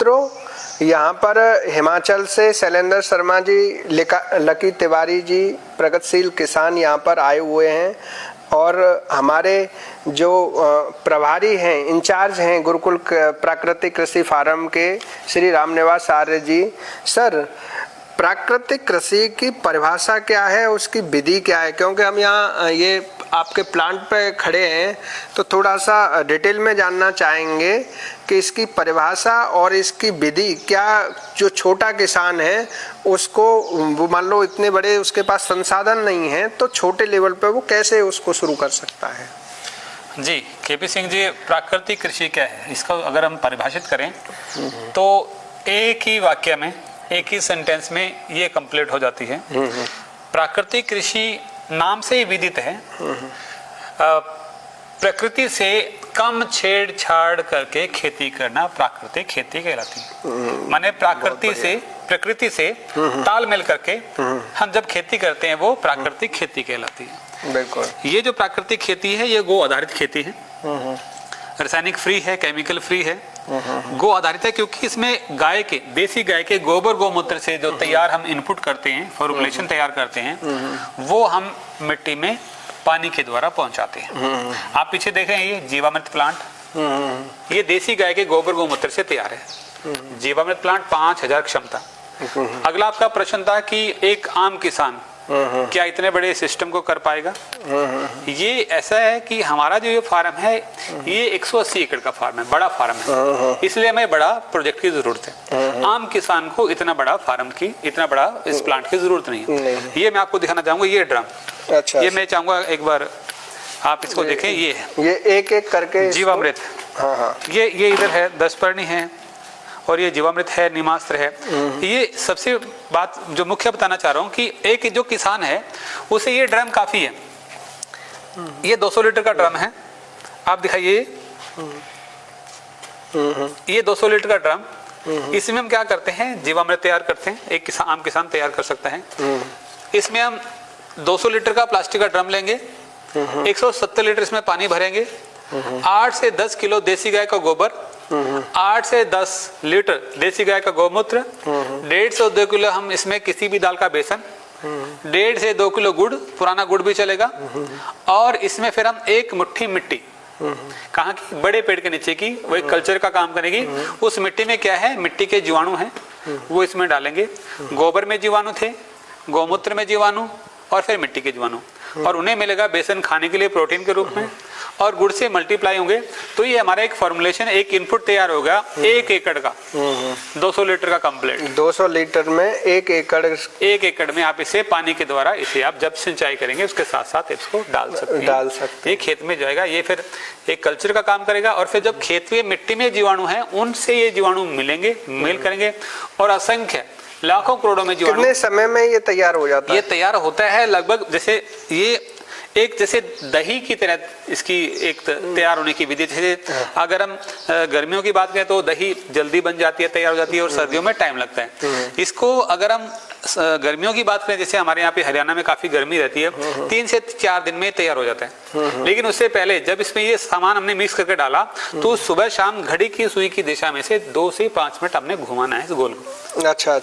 मित्रों, यहाँ पर हिमाचल से शैलेंद्र शर्मा जी, लकी तिवारी जी, प्रगतिशील किसान यहाँ पर आए हुए हैं और हमारे जो प्रभारी हैं, इंचार्ज हैं गुरुकुल प्राकृतिक कृषि फार्म के, श्री रामनिवास आर्य जी। सर, प्राकृतिक कृषि की परिभाषा क्या है, उसकी विधि क्या है? क्योंकि हम यहाँ ये आपके प्लांट पे खड़े हैं तो थोड़ा सा डिटेल में जानना चाहेंगे कि इसकी परिभाषा और इसकी विधि क्या। जो छोटा किसान है उसको, वो मान लो इतने बड़े उसके पास संसाधन नहीं है, तो छोटे लेवल पे वो कैसे उसको शुरू कर सकता है? जी केपी सिंह जी, प्राकृतिक कृषि क्या है, इसका अगर हम परिभाषित करें तो एक ही वाक्य में, एक ही सेंटेंस में ये कंप्लीट हो जाती है। प्राकृतिक कृषि नाम से ही विदित है, प्रकृति से कम छेड़छाड़ करके खेती करना प्राकृतिक खेती कहलाती है। माने प्रकृति से तालमेल करके हम जब खेती करते हैं वो प्राकृतिक खेती कहलाती है। बिल्कुल। ये जो प्राकृतिक खेती है ये गो आधारित खेती है, रासायनिक फ्री है, केमिकल फ्री है, गो आधारित है, क्योंकि इसमें गाय के, देसी गाय के गोबर गोमूत्र से जो तैयार हम इनपुट करते हैं, फॉर्मुलेशन तैयार करते हैं, वो हम मिट्टी में पानी के द्वारा पहुंचाते हैं। आप पीछे देख रहे हैं ये जीवामृत प्लांट, ये देसी गाय के गोबर गोमूत्र से तैयार है। जीवामृत प्लांट 5000 क्षमता। अगला आपका प्रश्न था कि एक आम किसान क्या इतने बड़े सिस्टम को कर पाएगा? ये ऐसा है कि हमारा जो ये फार्म है ये 180 एकड़ का फार्म है, बड़ा फार्म है, इसलिए हमें बड़ा प्रोजेक्ट की जरूरत है। आम किसान को इतना बड़ा फार्म की, इतना बड़ा इस प्लांट की जरूरत नहीं है। ये मैं आपको दिखाना चाहूंगा, ये ड्रम, अच्छा, ये मैं चाहूंगा एक बार आप इसको देखें। ये है, ये एक एक करके जीवामृत। हाँ, ये इधर है, 10 पर्णी है, और ये जीवामृत है, नीमास्त्र है। ये सबसे बात जो मुख्य बताना चाह रहा हूँ कि एक जो किसान है उसे ये ड्रम काफी है। ये 200 लीटर का ड्रम है, आप दिखाइए, ये 200 लीटर का ड्रम। इसमें हम क्या करते हैं, जीवामृत तैयार करते हैं, एक किसान, आम किसान तैयार कर सकता है। इसमें हम 200 लीटर का प्लास्टिक का ड्रम लेंगे, 170 लीटर इसमें पानी भरेंगे, 8 से 10 किलो देसी गाय का गोबर, 8 से 10 लीटर देसी गाय का गौमूत्र, 1.5 से 2 किलो हम इसमें किसी भी दाल का बेसन, 1.5 से 2 किलो गुड़, पुराना गुड़ भी चलेगा, और इसमें फिर हम एक मुट्ठी मिट्टी, कहाँ की, बड़े पेड़ के नीचे की, वो एक कल्चर का काम करेगी। उस मिट्टी में क्या है, मिट्टी के जीवाणु हैं, वो इसमें डालेंगे। गोबर में जीवाणु थे, गौमूत्र में जीवाणु, और फिर मिट्टी के जीवाणु, और उन्हें मिलेगा बेसन खाने के लिए प्रोटीन के रूप में, और गुड़ से मल्टीप्लाई होंगे। तो ये हमारा एक फॉर्मुलेशन, एक इनपुट तैयार होगा 1 एकड़ का, 200 लीटर का कंप्लीट। 200 लीटर में 1 एकड़ में आप इसे पानी के द्वारा, इसे आप जब सिंचाई करेंगे उसके साथ साथ इसको डाल सकते हैं। ये खेत में जाएगा, ये फिर एक कल्चर का काम करेगा, और फिर जब खेत में मिट्टी में जीवाणु है उनसे ये जीवाणु मिलेंगे, मेल करेंगे, और असंख्य लाखों करोड़ों में जीवाणु। कितने समय में ये तैयार हो जाता है? ये तैयार होता है लगभग, जैसे ये एक जैसे दही की तरह इसकी एक तैयार होने की विधि। जैसे अगर हम गर्मियों की बात करें तो दही जल्दी बन जाती है, तैयार हो जाती है, और सर्दियों में टाइम लगता है। इसको अगर हम गर्मियों की बात करें, जैसे हमारे यहाँ पे हरियाणा में काफी गर्मी रहती है, 3 से 4 दिन में तैयार हो जाता है। लेकिन उससे पहले जब इसमें ये सामान हमने मिक्स करके डाला तो सुबह शाम घड़ी की सुई की दिशा में से 2 से 5 मिनट हमने घुमाना है इस गोल को। अच्छा,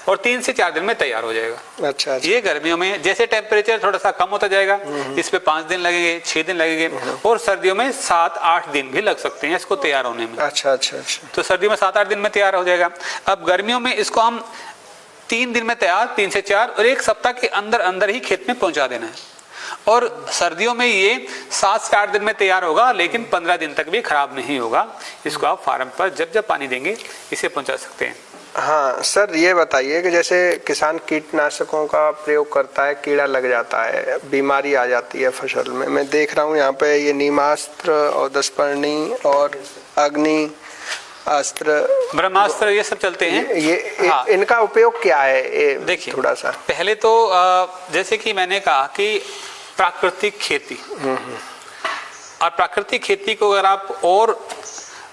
और 3 से 4 दिन में तैयार हो जाएगा। अच्छा। ये गर्मियों में जैसे टेम्परेचर थोड़ा सा कम होता जाएगा, इस पे 5 दिन लगेंगे, 6 दिन लगेंगे, और सर्दियों में 7-8 दिन भी लग सकते हैं इसको तैयार होने में। अच्छा। तो सर्दियों में 7-8 दिन में तैयार हो जाएगा। अब गर्मियों में इसको हम 3 दिन में तैयार, 3 से 4, और 1 सप्ताह के अंदर अंदर ही खेत में पहुंचा देना है। और सर्दियों में ये 7 से 8 दिन में तैयार होगा, लेकिन 15 दिन तक भी खराब नहीं होगा। इसको आप फार्म पर जब जब पानी देंगे इसे पहुंचा सकते हैं। हाँ सर, ये बताइए कि जैसे किसान कीटनाशकों का प्रयोग करता है, कीड़ा लग जाता है, बीमारी आ जाती है फसल में। मैं देख रहा हूँ यहाँ पे ये नीमास्त्र और 10 पर्णी और अग्नि अस्त्र, ब्रह्मास्त्र, ये सब चलते हैं। हाँ। इनका उपयोग क्या है? देखिए, थोड़ा सा पहले तो जैसे कि मैंने कहा कि प्राकृतिक खेती, और प्राकृतिक खेती को अगर आप और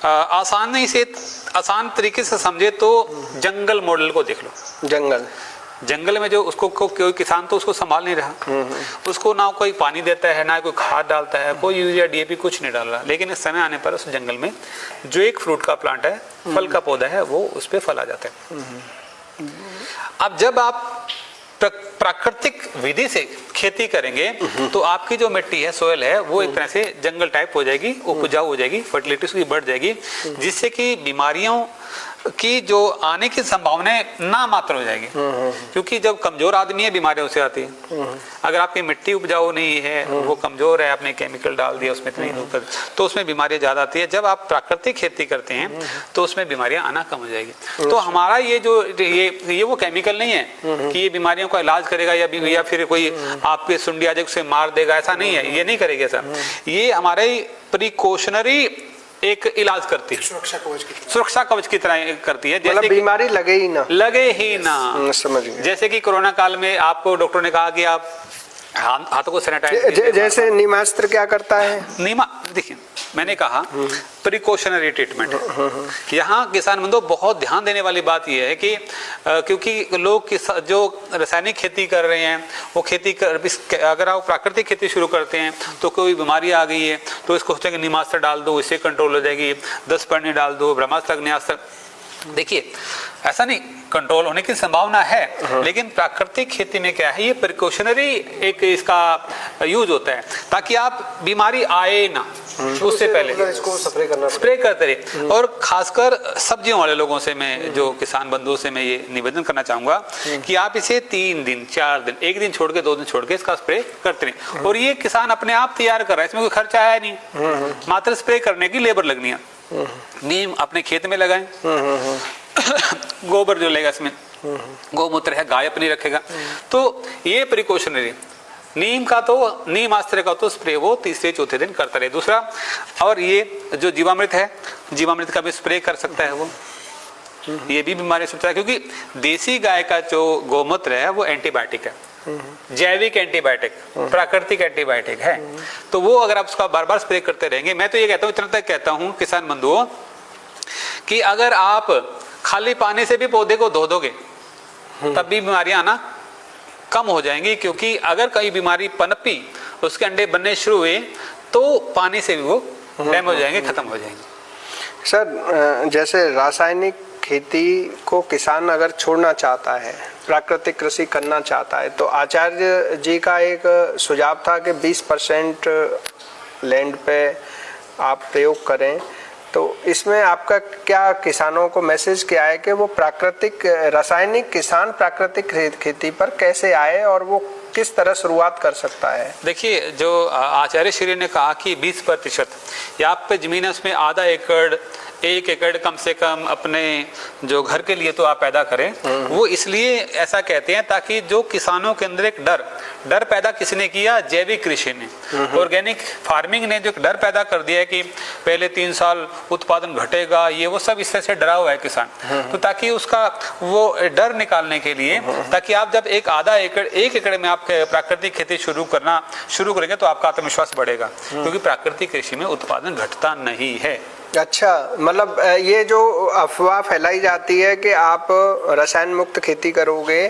आसान तरीके से समझे तो जंगल मॉडल को देख लो। जंगल में जो उसको कोई किसान तो उसको संभाल नहीं रहा, उसको ना कोई पानी देता है, ना कोई खाद डालता है, कोई यूरिया डीएपी कुछ नहीं डाल रहा। लेकिन इस समय आने पर उस जंगल में जो एक फ्रूट का प्लांट है, फल का पौधा है, वो उस पर फल आ जाता है। अब जब आप प्राकृतिक विधि से खेती करेंगे तो आपकी जो मिट्टी है, सोयल है, वो एक तरह से जंगल टाइप हो जाएगी, उपजाऊ हो जाएगी, फर्टिलिटी उसकी बढ़ जाएगी, जिससे कि बीमारियों की जो आने की संभावनाएं ना मात्र हो जाएगी। क्योंकि जब कमजोर आदमी है, बीमारियां उसे आती है। अगर आपकी मिट्टी उपजाऊ नहीं है, वो कमजोर है, आपने केमिकल डाल दिया उसमें इतनी, तो उसमें बीमारियां ज्यादा आती है। जब आप प्राकृतिक खेती करते हैं तो उसमें बीमारियां आना कम हो जाएगी। तो हमारा ये जो ये वो केमिकल नहीं है कि ये बीमारियों का इलाज करेगा या फिर कोई आपके सुंडी आ जाए उसे मार देगा, ऐसा नहीं है, ये नहीं करेगा ऐसा। ये हमारे प्रिकॉशनरी एक इलाज करती है, सुरक्षा कवच की तरह करती है। मतलब बीमारी लगे ही ना। समझ गए। जैसे कि कोरोना काल में आपको डॉक्टर ने कहा कि आप हाथों को सैनिटाइज, जैसे नीमास्त्र क्या करता है? देखिए मैंने कहा प्रिकॉशनरी ट्रीटमेंट है। यहाँ किसान बंधु बहुत ध्यान देने वाली बात यह है कि क्योंकि लोग जो रासायनिक खेती कर रहे हैं, वो अगर आप प्राकृतिक खेती शुरू करते हैं तो कोई बीमारी आ गई है तो इसको सोचेंगे नीमास्त्र डाल दो, इससे कंट्रोल हो जाएगी, 10 पन्नी डाल दो, ब्रह्मास्त्र, अग्नियास्त्र। देखिए ऐसा नहीं, कंट्रोल होने की संभावना है, लेकिन प्राकृतिक खेती में क्या है, ये प्रिकॉशनरी एक इसका यूज होता है ताकि आप बीमारी आए ना, उससे पहले इसको स्प्रे करते रहे। और खासकर सब्जियों वाले लोगों से मैं, जो किसान बंधुओं से मैं ये निवेदन करना चाहूंगा कि आप इसे 3 दिन 4 दिन, 1 दिन छोड़ के 2 दिन छोड़ के इसका स्प्रे करते रहे। और ये किसान अपने आप तैयार कर रहा है, इसमें कोई खर्चा आया नहीं, मात्र स्प्रे करने की लेबर लगनी है। नीम अपने खेत में लगाएं, गोबर जो लेगा इसमें, गोमूत्र है, गाय अपनी रखेगा, तो ये प्रिकॉशनरी। नीमास्त्र का तो स्प्रे वो 3-4 दिन करता रहे। दूसरा, और ये जो जीवामृत है, जीवामृत का भी स्प्रे कर सकता है वो, ये भी बीमारी से बचाता है। क्योंकि देसी गाय का जो गोमूत्र है वो एंटीबायोटिक है, जैविक एंटीबायोटिक, प्राकृतिक एंटीबायोटिक है। तो वो अगर आप उसका बार बार स्प्रे करते रहेंगे, मैं तो ये कहता हूँ, इतना तक कहता हूँ किसान बंधुओं कि अगर आप खाली पानी से भी पौधे को धो दोगे तब भी बीमारियां आना कम हो जाएंगी। क्योंकि अगर कहीं बीमारी पनपी, उसके अंडे बनने शुरू हुए, तो पानी से भी वो डैम हो जाएंगे, खत्म हो जाएंगे। सर, जैसे रासायनिक खेती को किसान अगर छोड़ना चाहता है, प्राकृतिक कृषि करना चाहता है, तो आचार्य जी का एक सुझाव था कि 20% लैंड पे आप प्रयोग करें। तो इसमें आपका क्या किसानों को मैसेज क्या है कि वो रासायनिक किसान प्राकृतिक खेती पर कैसे आए और वो किस तरह शुरुआत कर सकता है? देखिए, जो आचार्य श्री ने कहा कि 20% या आप पे जमीन है उसमें आधा एकड़, 1 एकड़ कम से कम अपने जो घर के लिए तो आप पैदा करें। वो इसलिए ऐसा कहते हैं ताकि जो किसानों के अंदर एक डर पैदा किसने किया? जैविक कृषि ने, ऑर्गेनिक फार्मिंग ने जो डर पैदा कर दिया है कि पहले 3 साल उत्पादन घटेगा, ये वो सब इस तरह से डरा हुआ है किसान। तो ताकि उसका वो डर निकालने के लिए, ताकि आप जब आधा एकड़ 1 एकड़ में आप प्राकृतिक खेती शुरू करेंगे तो आपका आत्मविश्वास बढ़ेगा, क्योंकि प्राकृतिक कृषि में उत्पादन घटता नहीं है। अच्छा, मतलब ये जो अफवाह फैलाई जाती है कि आप रसायन मुक्त खेती करोगे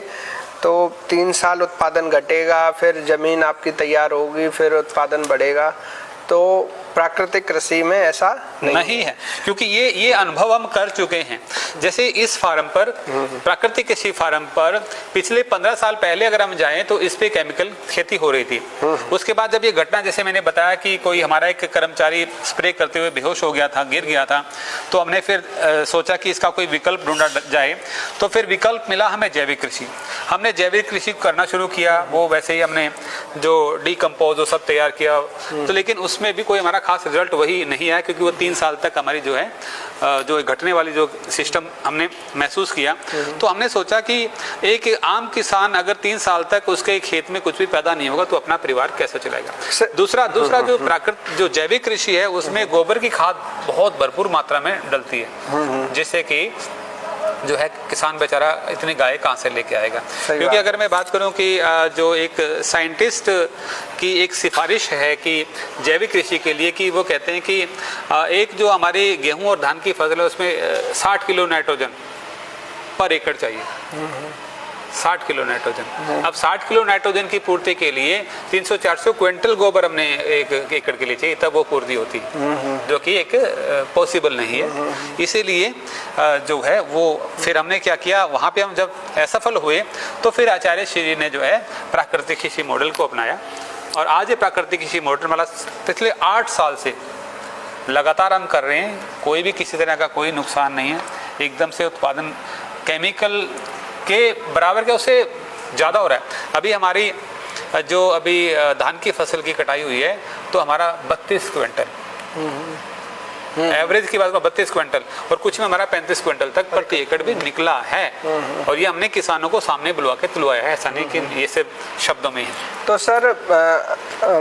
तो 3 साल उत्पादन घटेगा, फिर जमीन आपकी तैयार होगी, फिर उत्पादन बढ़ेगा, तो प्राकृतिक कृषि में ऐसा नहीं है। क्योंकि ये अनुभव हम कर चुके हैं। जैसे इस फार्म पर, प्राकृतिक कृषि फार्म पर पिछले 15 साल पहले अगर हम जाएं तो इस पे केमिकल खेती हो रही थी। उसके बाद जब ये घटना, जैसे मैंने बताया कि कोई हमारा एक कर्मचारी स्प्रे करते हुए बेहोश हो गया था, गिर गया था, तो हमने फिर सोचा कि इसका कोई विकल्प ढूंढा जाए। तो फिर विकल्प मिला हमें जैविक कृषि। हमने जैविक कृषि करना शुरू किया। वो वैसे ही हमने जो डीकम्पोज वो सब तैयार किया, तो लेकिन उसमें भी कोई हमारा खास रिजल्ट वही नहीं आया, क्योंकि वो 3 साल तक हमारी जो है जो घटने वाली जो सिस्टम हमने महसूस किया। तो हमने सोचा कि एक आम किसान अगर 3 साल तक उसके खेत में कुछ भी पैदा नहीं होगा तो अपना परिवार कैसे चलाएगा। दूसरा जो जैविक कृषि है उसमें गोबर की खाद बहुत भरपूर मात्रा में डलती है, जिससे कि जो है किसान बेचारा इतनी गाय कहाँ से लेके आएगा। क्योंकि अगर मैं बात करूं कि जो एक साइंटिस्ट की एक सिफारिश है कि जैविक कृषि के लिए, कि वो कहते हैं कि एक जो हमारी गेहूं और धान की फसल है उसमें 60 किलो नाइट्रोजन पर एकड़ चाहिए। 60 किलो नाइट्रोजन। अब 60 किलो नाइट्रोजन की पूर्ति के लिए 300-400 क्विंटल गोबर हमने एक एकड़ के लिए चाहिए, तब वो पूर्ति होती है, जो कि एक पॉसिबल नहीं है। इसीलिए जो है वो फिर हमने क्या किया, वहाँ पे हम जब असफल हुए तो फिर आचार्य श्री ने जो है प्राकृतिक कृषि मॉडल को अपनाया। और आज ये प्राकृतिक कृषि मॉडल मतलब पिछले 8 साल से लगातार हम कर रहे हैं, कोई भी किसी तरह का कोई नुकसान नहीं है, एकदम से उत्पादन केमिकल के बराबर के उससे ज़्यादा हो रहा है। अभी हमारी जो अभी धान की फसल की कटाई हुई है तो हमारा 32 क्विंटल एवरेज की बात में 32 क्विंटल, और कुछ में हमारा 35 क्विंटल तक प्रति एकड़ भी निकला है। और ये हमने किसानों को सामने बुलवा के तुलवाया है, ऐसा नहीं कि ये सिर्फ शब्दों में है। तो सर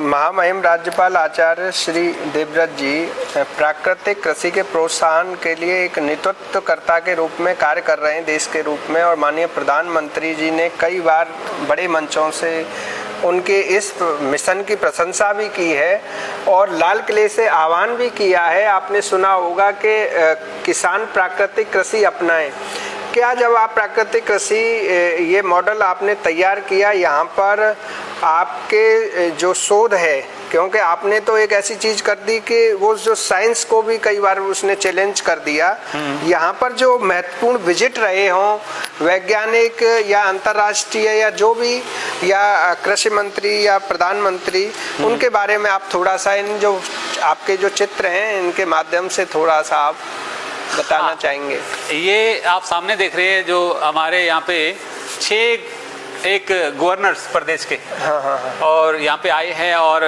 महामहिम राज्यपाल आचार्य श्री देवव्रत जी प्राकृतिक कृषि के प्रोत्साहन के लिए एक नेतृत्वकर्ता के रूप में कार्य कर रहे हैं देश के रूप में, और माननीय प्रधानमंत्री जी ने कई बार बड़े मंचों से उनके इस मिशन की प्रशंसा भी की है और लाल किले से आह्वान भी किया है। आपने सुना होगा कि किसान प्राकृतिक कृषि अपनाएं। क्या जब आप प्राकृतिक कृषि ये मॉडल आपने तैयार किया, यहाँ पर आपके जो शोध है, क्योंकि आपने तो एक ऐसी चीज कर दी कि वो जो साइंस को भी कई बार उसने चैलेंज कर दिया, यहाँ पर जो महत्वपूर्ण विजिट रहे हों वैज्ञानिक या अंतर्राष्ट्रीय या जो भी, या कृषि मंत्री या प्रधानमंत्री, उनके बारे में आप थोड़ा सा इन जो आपके जो चित्र हैं इनके माध्यम से थोड़ा सा आप बताना चाहेंगे। ये आप सामने देख रहे हैं जो हमारे यहाँ पे 6 एक गवर्नर्स प्रदेश के और यहाँ पे आए हैं, और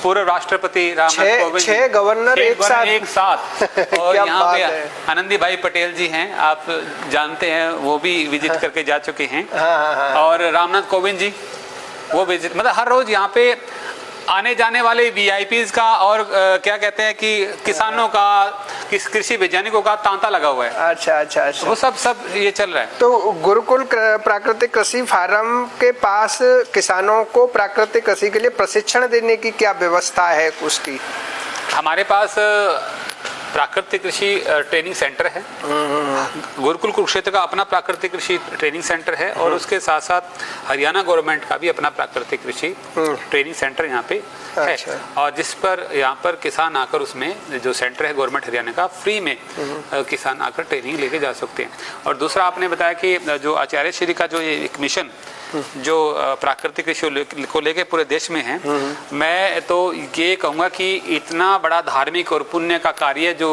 पूर्व राष्ट्रपति रामनाथ कोविंद, 6 गवर्नर एक साथ और यहाँ पे आनंदी भाई पटेल जी हैं, आप जानते हैं, वो भी विजिट करके जा चुके हैं। और रामनाथ कोविंद जी वो विजिट, मतलब हर रोज यहाँ पे आने जाने वाले वीआईपीज का और क्या कहते हैं कि किसानों का, कृषि वैज्ञानिकों का तांता लगा हुआ है। अच्छा। वो सब ये चल रहा है। तो गुरुकुल प्राकृतिक कृषि फार्म के पास किसानों को प्राकृतिक कृषि के लिए प्रशिक्षण देने की क्या व्यवस्था है उसकी? हमारे पास प्राकृतिक कृषि ट्रेनिंग सेंटर है, गुरुकुल कुरुक्षेत्र का अपना प्राकृतिक कृषि ट्रेनिंग सेंटर है, और उसके साथ साथ हरियाणा गवर्नमेंट का भी अपना प्राकृतिक कृषि ट्रेनिंग सेंटर यहाँ पे है। और जिस पर यहाँ पर किसान आकर, उसमें जो सेंटर है गवर्नमेंट हरियाणा का, फ्री में किसान आकर ट्रेनिंग लेके जा सकते हैं। और दूसरा आपने बताया कि जो आचार्य श्री का जो ये एक मिशन जो प्राकृतिक कृषि को लेके पूरे देश में है, मैं तो ये कहूँगा कि इतना बड़ा धार्मिक और पुण्य का कार्य जो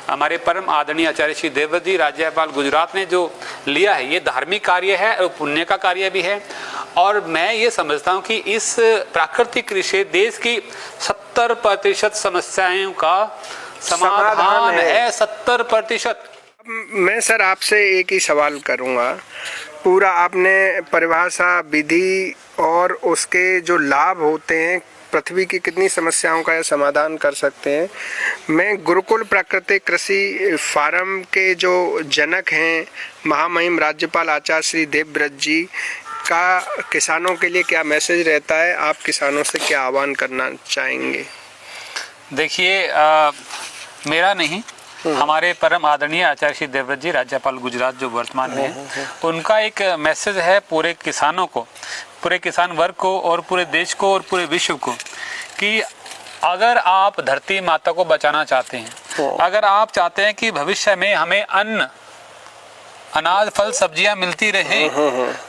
हमारे परम आदरणीय आचार्य श्री देवव्रत जी राज्यपाल गुजरात ने जो लिया है, ये धार्मिक कार्य है और पुण्य का कार्य भी है। और मैं ये समझता हूँ कि इस प्राकृतिक कृषि देश की 70% समस्याओं का समाधान है। 70%। मैं सर आपसे एक ही सवाल करूँगा, पूरा आपने परिभाषा, विधि और उसके जो लाभ होते हैं, पृथ्वी की कितनी समस्याओं का समाधान कर सकते हैं। मैं गुरुकुल प्राकृतिक कृषि फार्म के जो जनक हैं महामहिम राज्यपाल आचार्य श्री देवव्रत जी का किसानों के लिए क्या मैसेज रहता है, आप किसानों से क्या आह्वान करना चाहेंगे? देखिए, मेरा नहीं, हमारे परम आदरणीय आचार्य श्री देवव्रत जी राज्यपाल गुजरात जो वर्तमान में है, उनका एक मैसेज है पूरे किसानों को, पूरे किसान वर्ग को और पूरे देश को और पूरे विश्व को, कि अगर आप धरती माता को बचाना चाहते हैं, अगर आप चाहते हैं कि भविष्य में हमें अन्न, अनाज, फल, सब्जियां मिलती रहे,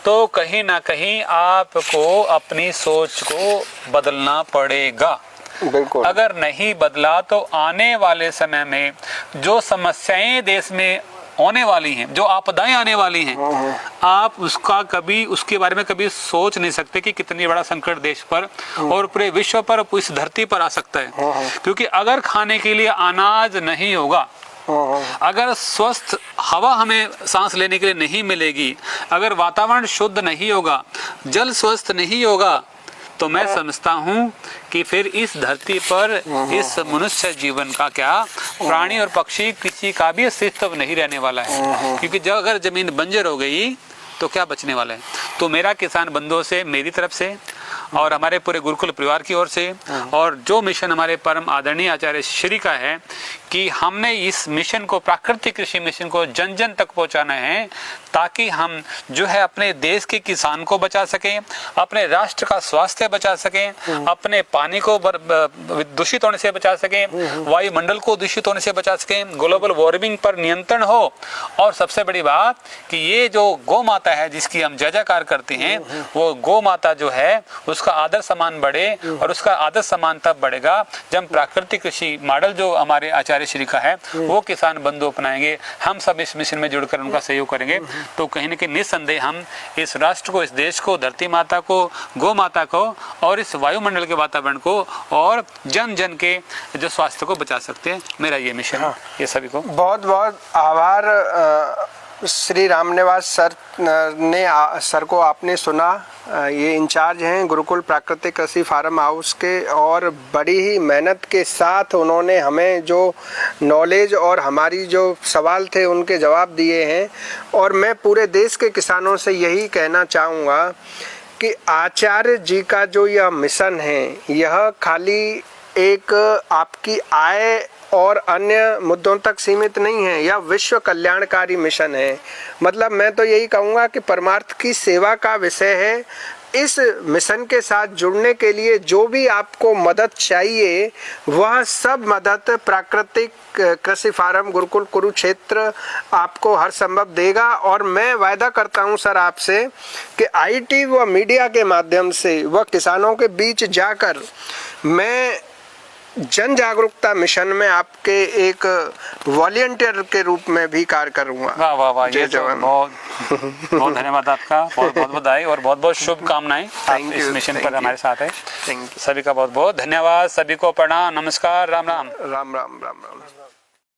तो कहीं ना कहीं आपको अपनी सोच को बदलना पड़ेगा। बिल्कुल। अगर नहीं बदला तो आने वाले समय में जो समस्याएं देश में होने वाली हैं, जो आपदाएं आने वाली हैं, आप उसके बारे में कभी सोच नहीं सकते कि कितनी बड़ा संकट देश पर और पूरे विश्व पर, इस धरती पर आ सकता है। क्योंकि अगर खाने के लिए अनाज नहीं होगा, अगर स्वस्थ हवा हमें सांस लेने के लिए नहीं मिलेगी, अगर वातावरण शुद्ध नहीं होगा, जल स्वस्थ नहीं होगा, तो मैं समझता हूँ कि फिर इस धरती पर इस मनुष्य जीवन का क्या, प्राणी और पक्षी किसी का भी अस्तित्व नहीं रहने वाला है। क्योंकि जब अगर जमीन बंजर हो गई तो क्या बचने वाला है। तो मेरा किसान बंधुओं से, मेरी तरफ से और हमारे पूरे गुरुकुल परिवार की ओर से, और जो मिशन हमारे परम आदरणीय आचार्य श्री का है कि हमने इस मिशन को, प्राकृतिक कृषि मिशन को जन जन तक पहुंचाना है, ताकि हम जो है अपने देश के किसान को बचा सकें, अपने राष्ट्र का स्वास्थ्य बचा सकें, अपने पानी को दूषित होने से बचा सकें, वायुमंडल को दूषित होने से बचा सकें, ग्लोबल वार्मिंग पर नियंत्रण हो, और सबसे बड़ी बात कि ये जो गौ माता है जिसकी हम जय जयकार करते हैं, वो गौ माता जो है उसका आदर सम्मान बढ़े, और उसका आदर सम्मान तब बढ़ेगा जब प्राकृतिक कृषि मॉडल जो हमारे आचार्य श्री का है वो किसान बंधु अपनाएंगे। हम सब इस मिशन में जुड़कर उनका सहयोग करेंगे, तो कहीं न कहीं निस्संदेह हम इस राष्ट्र को, इस देश को, धरती माता को, गौ माता को, और इस वायुमंडल के वातावरण को, और जन जन के जो स्वास्थ्य को बचा सकते हैं। मेरा ये मिशन है। ये सभी को बहुत बहुत आभार। श्री रामनिवास सर को आपने सुना। ये इंचार्ज हैं गुरुकुल प्राकृतिक कृषि फार्म हाउस के, और बड़ी ही मेहनत के साथ उन्होंने हमें जो नॉलेज और हमारी जो सवाल थे उनके जवाब दिए हैं। और मैं पूरे देश के किसानों से यही कहना चाहूँगा कि आचार्य जी का जो यह मिशन है, यह खाली एक आपकी आय और अन्य मुद्दों तक सीमित नहीं है, यह विश्व कल्याणकारी मिशन है। मतलब मैं तो यही कहूँगा कि परमार्थ की सेवा का विषय है। इस मिशन के साथ जुड़ने के लिए जो भी आपको मदद चाहिए, वह सब मदद प्राकृतिक कृषि फार्म गुरुकुल कुरुक्षेत्र आपको हर संभव देगा। और मैं वायदा करता हूं सर आपसे कि आईटी व मीडिया के माध्यम से वह किसानों के बीच जाकर मैं जन जागरूकता मिशन में आपके एक वॉलंटियर के रूप में भी कार्य करूंगा। वाह वाह वाह, ये तो बहुत बहुत धन्यवाद आपका, बहुत बहुत बधाई और बहुत बहुत शुभकामनाएं। आप इस मिशन पर हमारे साथ है। Thank you. सभी का बहुत बहुत धन्यवाद। सभी को प्रणाम, नमस्कार, राम राम। राम राम राम राम।